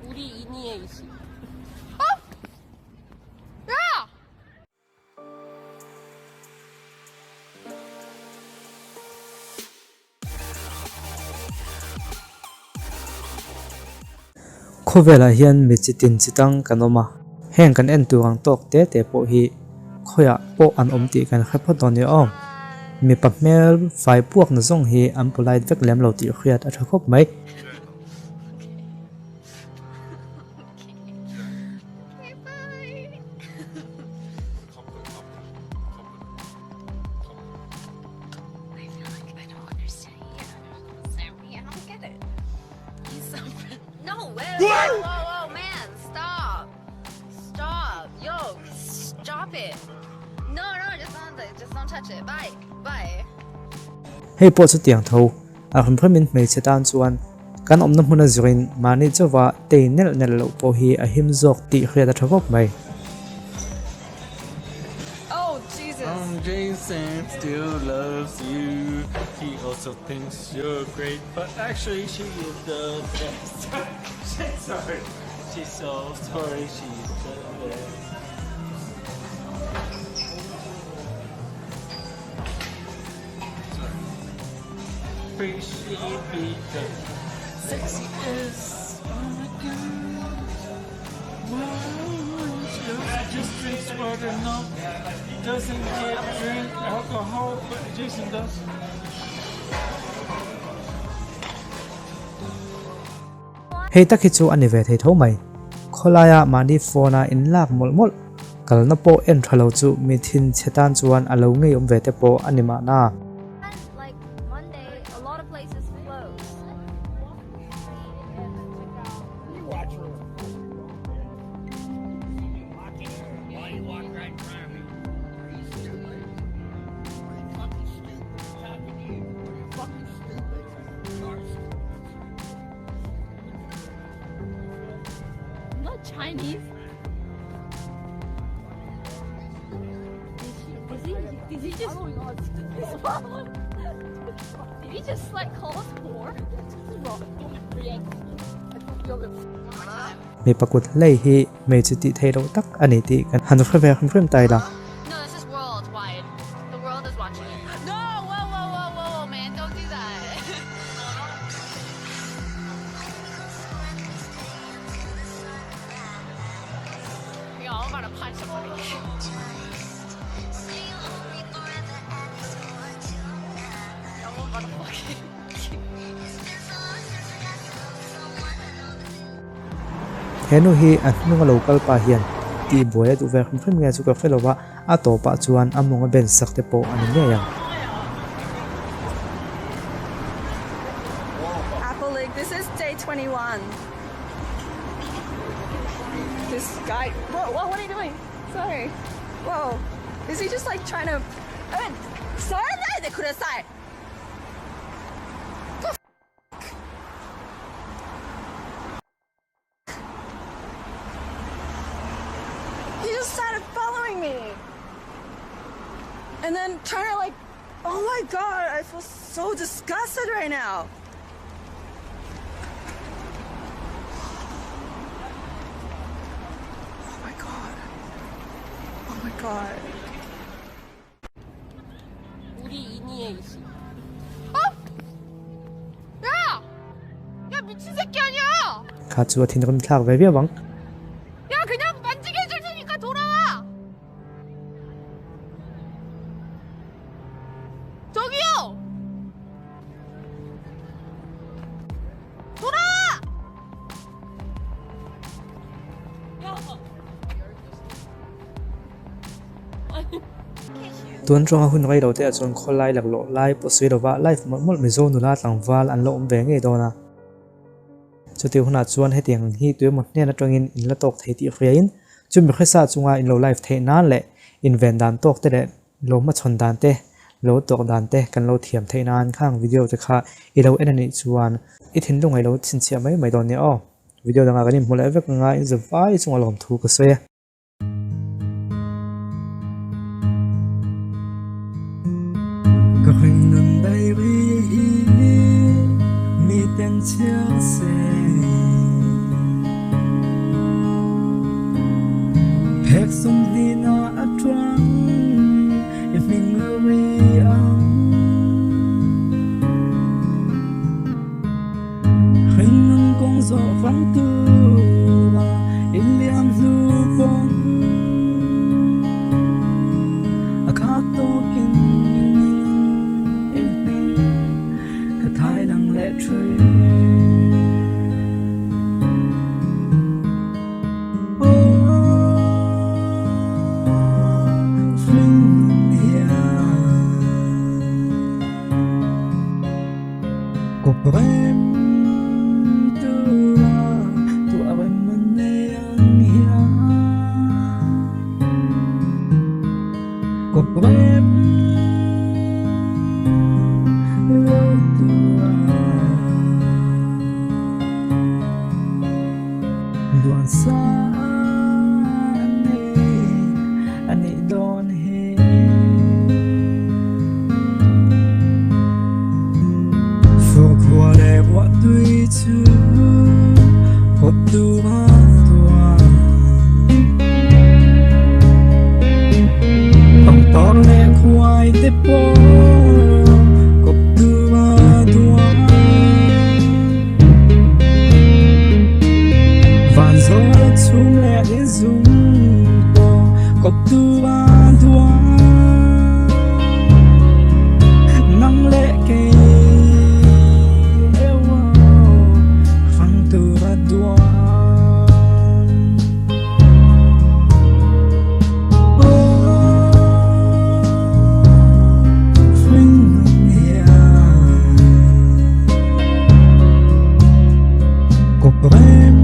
우리 이니에이시. Khawvela hian mi chitin chitang kanoma heng kan en tu ang tok te te po hi khoya po an om ti kan khapha don ni om mi pamel fai puak na zong hi am polite vek lem lo ti khriat a thakop mai Whoa, man, stop. Stop. Yo, stop it. No, just don't touch it. Bye. hei po chu tiang tho a kham khmin mei chetan chuan kan om na hmuna zuin mani chawa te nel nel lo po hi a him zok ti khriat a thakop mai Oh, Jesus. Jason still loves you. He also thinks you're great, but actually she is the best. She's sorry. She's so sorry. She's the best. Appreciate because sexy is. Oh my God. Wow. Just drinks water, no. Doesn't drink alcohol, but Jason does. hei takhi chu ani ve thei tho mai kholaya mani phone in lak mol kalna po en thalo chu mi thin chetan chuan alo ngei om ve te po anima na Like Monday, a lot of places close. Not Chinese. Did he just? Did he just like call us poor? mi pakut lei hi me chu ti thei ro tak ani ti kan han khave khrim tai la No, this is worldwide. The world is watching it. No, whoa, man, don't do that. Yo, I'm about to punch somebody. I'm about to fucking. henu hi an hnunga local pa hian ti boya du ve khrim nge chu ka felowa a to pa chuan amunga ben sak te po ani nge yang Apple League, this is day 21. This guy, whoa, what are you doing? Sorry. Whoa, is he just like trying to, sorry, they could have said. He just started following me. And then trying to like, oh my God, I feel so disgusted right now. Oh my God. Oh my God. 우리 이니에이시. 야! 야, 미친 새끼 아니야! kha chu thin rum thlak ve ve wang 야, 그냥 만지게 해줄 테니까 돌아와! 저기요! 돌아와! tuan ronga hun ngai lo te a chon kholai lak lo lai po sui rowa life mol mi zo nu la tlangwal an lo om ve nge dona chuti huna chuan hetiang hi tu mo hne na tongin in la tok thei ti khriain chumi khesa chunga in lo life thei nan le in ven dan tok te le lo ma chon dan te lo tok dan te kan lo thiam thei nan khang video te kha i lo enani chuan i thin lungai lo chin chia mai don ne o video danga ganim hmula vek nga in zawai chunga lom thu ka soya Grünen Baby, mit den Chelsea. sum ni na atwang if mình ơi ang hình nâng con gió vắng tư in liam lu bom a khát to kinh in cả thái lăng lệ trời Cô em tu em mình yang hia cô em lo tua duan sa ane don he qua đẹp quá tuy chưa hộp tu ba tua bằng to lẹ khoai tép po hộp tu ba tua vạn gió đất xuống lẹ đến dùng po hộp tu ba tua nắng lẹ cây Khawlbawm